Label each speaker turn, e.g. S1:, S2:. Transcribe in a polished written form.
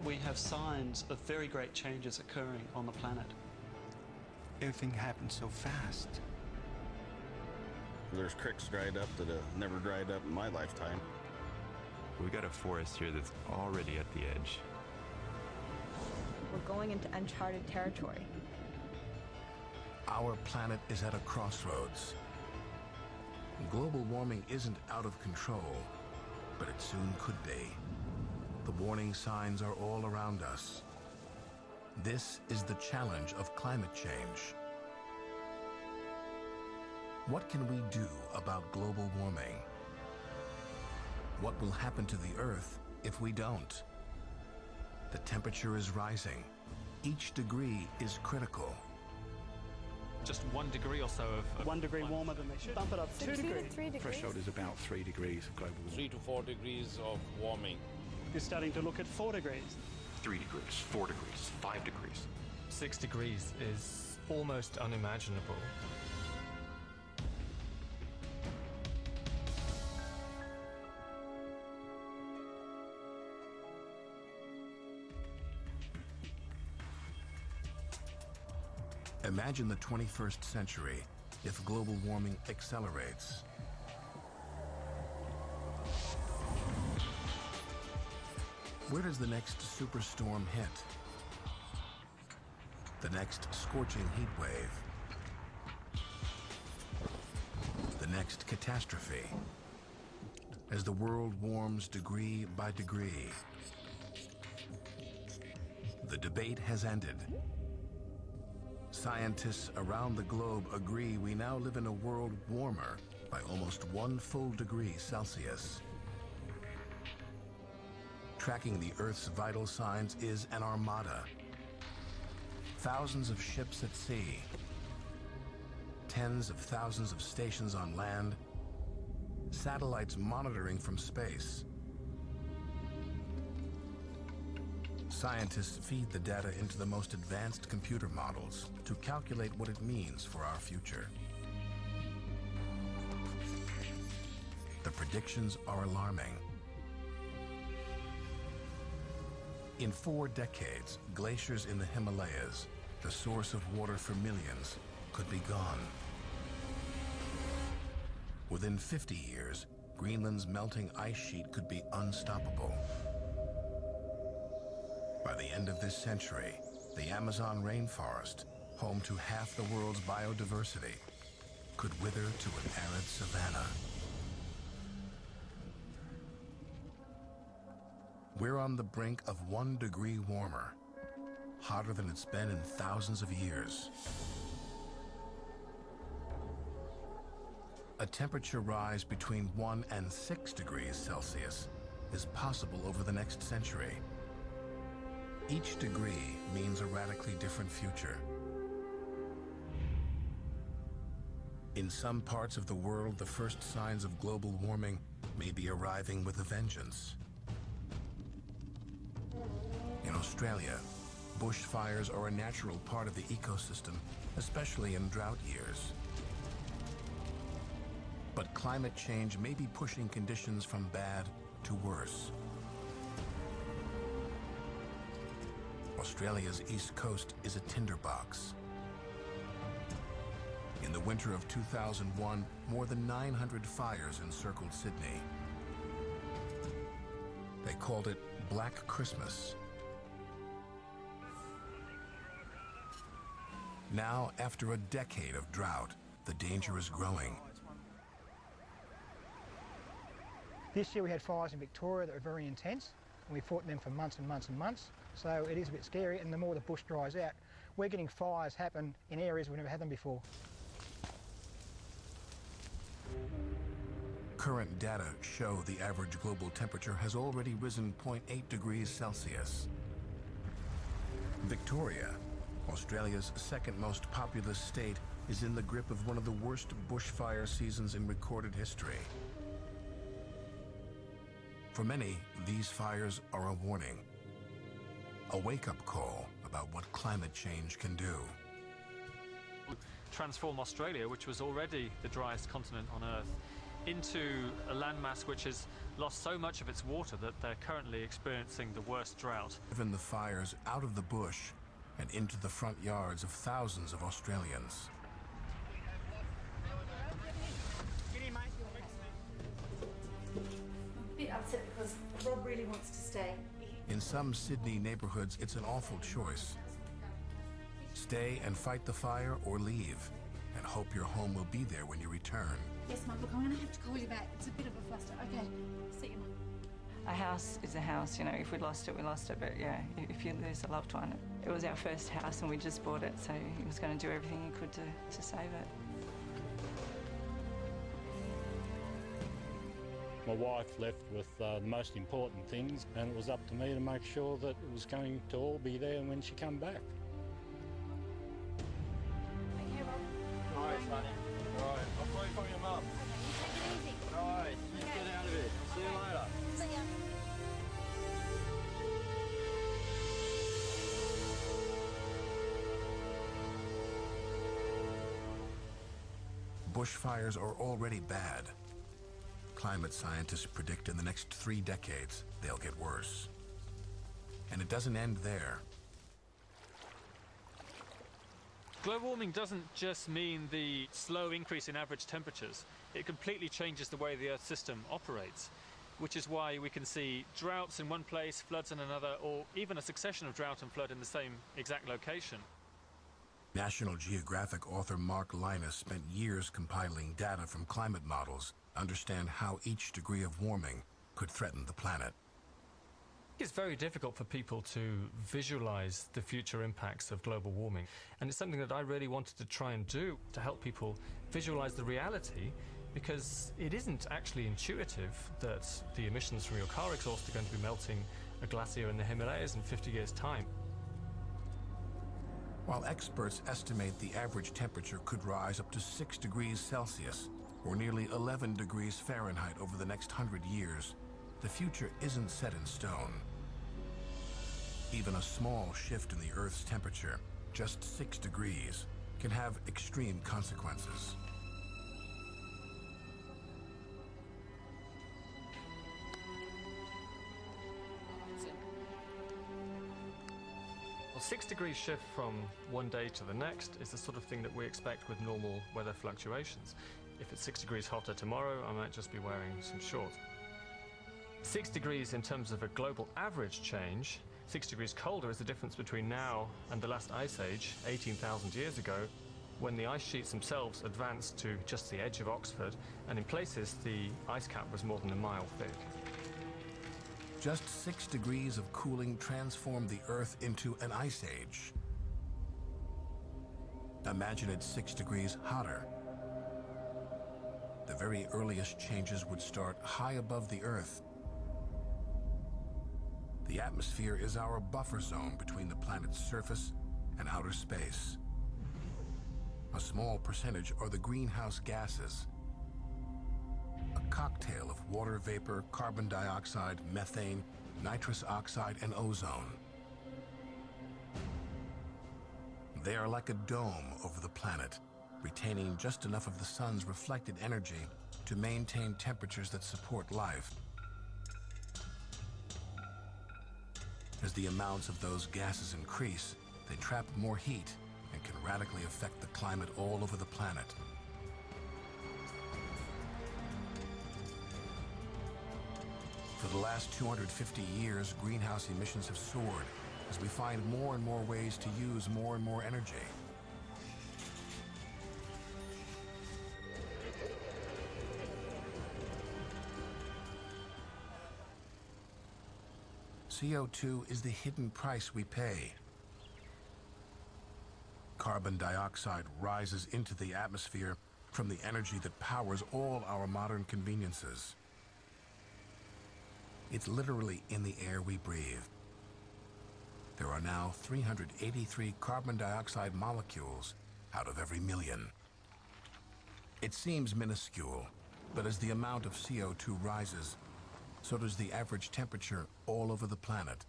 S1: We have signs of very great changes occurring on the planet.
S2: Everything happens so fast.
S3: There's creeks dried up that have never dried up in my lifetime.
S4: We got a forest here that's already at the edge.
S5: We're going into uncharted territory.
S6: Our planet is at a crossroads. Global warming isn't out of control, but it soon could be. The warning signs are all around us. This is the challenge of climate change. What can we do about global warming? What will happen to the Earth if we don't? The temperature is rising. Each degree is critical.
S7: Just 1 degree or so of
S1: 1 degree warmer than they should. Bump it up 2 degrees.
S5: 3 degrees.
S2: Threshold is about 3 degrees of global warming.
S8: 3 to 4 degrees of warming.
S1: You're starting to look at 4 degrees.
S4: 3 degrees, 4 degrees, 5 degrees.
S7: 6 degrees is almost unimaginable.
S6: Imagine the 21st century if global warming accelerates. Where does the next superstorm hit? The next scorching heat wave? The next catastrophe? As the world warms degree by degree, the debate has ended. Scientists around the globe agree we now live in a world warmer by almost 1 full degree Celsius. Tracking the Earth's vital signs is an armada. Thousands of ships at sea, tens of thousands of stations on land, satellites monitoring from space. Scientists feed the data into the most advanced computer models to calculate what it means for our future. The predictions are alarming. In 4 decades, glaciers in the Himalayas, the source of water for millions, could be gone. Within 50 years, Greenland's melting ice sheet could be unstoppable. By the end of this century, the Amazon rainforest, home to half the world's biodiversity, could wither to an arid savanna. We're on the brink of 1 degree warmer, hotter than it's been in thousands of years. A temperature rise between 1 and 6 degrees Celsius is possible over the next century. Each degree means a radically different future. In some parts of the world, the first signs of global warming may be arriving with a vengeance. In Australia, bushfires are a natural part of the ecosystem, especially in drought years. But climate change may be pushing conditions from bad to worse. Australia's east coast is a tinderbox. In the winter of 2001, more than 900 fires encircled Sydney. They called it Black Christmas. Now, after a decade of drought, the danger is growing.
S9: This year we had fires in Victoria that were very intense, and we fought them for months and months and months. So it is a bit scary, and the more the bush dries out, we're getting fires happen in areas we've never had them before.
S6: Current data show the average global temperature has already risen 0.8 degrees Celsius. Victoria, Australia's second most populous state, is in the grip of one of the worst bushfire seasons in recorded history. For many, these fires are a warning, a wake-up call about what climate change can do.
S7: Transform Australia, which was already the driest continent on Earth, into a landmass which has lost so much of its water that they're currently experiencing the worst drought.
S6: Driven the fires out of the bush and into the front yards of thousands of Australians.
S10: A bit upset because Rob really wants to stay.
S6: In some Sydney neighborhoods, it's an awful choice. Stay and fight the fire or leave and hope your home will be there when you return.
S10: Yes, Mum, look, I'm going to have to call you back. It's a bit of a fluster. Okay, see you, Mum.
S11: A house is a house, you know, if we lost it, we lost it, but yeah, if you lose a loved one. It was our first house and we just bought it, so he was going to do everything he could to save it.
S8: My wife left with the most important things, and it was up to me to make sure that it was going to all be there when she come back.
S10: Okay, Rob.
S3: All right, Sonny. All right, I'll pray for your mum.
S10: Okay, you take it easy.
S3: All right, you get out of it. See you later.
S10: See ya.
S6: Bushfires are already bad. Climate scientists predict in the next 3 decades, they'll get worse. And it doesn't end there.
S7: Global warming doesn't just mean the slow increase in average temperatures. It completely changes the way the Earth system operates, which is why we can see droughts in one place, floods in another, or even a succession of drought and flood in the same exact location.
S6: National Geographic author Mark Linus spent years compiling data from climate models to understand how each degree of warming could threaten the planet.
S7: It's very difficult for people to visualize the future impacts of global warming, and it's something that I really wanted to try and do to help people visualize the reality, because it isn't actually intuitive that the emissions from your car exhaust are going to be melting a glacier in the Himalayas in 50 years' time.
S6: While experts estimate the average temperature could rise up to 6 degrees Celsius, or nearly 11 degrees Fahrenheit over the next 100 years, the future isn't set in stone. Even a small shift in the Earth's temperature, just 6 degrees, can have extreme consequences.
S7: Well, 6 degrees shift from one day to the next is the sort of thing that we expect with normal weather fluctuations. If it's 6 degrees hotter tomorrow, I might just be wearing some shorts. 6 degrees in terms of a global average change. 6 degrees colder is the difference between now and the last ice age, 18,000 years ago, when the ice sheets themselves advanced to just the edge of Oxford, and in places the ice cap was more than a mile thick.
S6: Just 6 degrees of cooling transformed the Earth into an ice age. Imagine it 6 degrees hotter. The very earliest changes would start high above the Earth. The atmosphere is our buffer zone between the planet's surface and outer space. A small percentage are the greenhouse gases, a cocktail of water vapor, carbon dioxide, methane, nitrous oxide, and ozone. They are like a dome over the planet, retaining just enough of the sun's reflected energy to maintain temperatures that support life. As the amounts of those gases increase, they trap more heat and can radically affect the climate all over the planet. For the last 250 years, greenhouse emissions have soared as we find more and more ways to use more and more energy. CO2 is the hidden price we pay. Carbon dioxide rises into the atmosphere from the energy that powers all our modern conveniences. It's literally in the air we breathe. There are now 383 carbon dioxide molecules out of every million. It seems minuscule, but as the amount of CO2 rises, so does the average temperature all over the planet.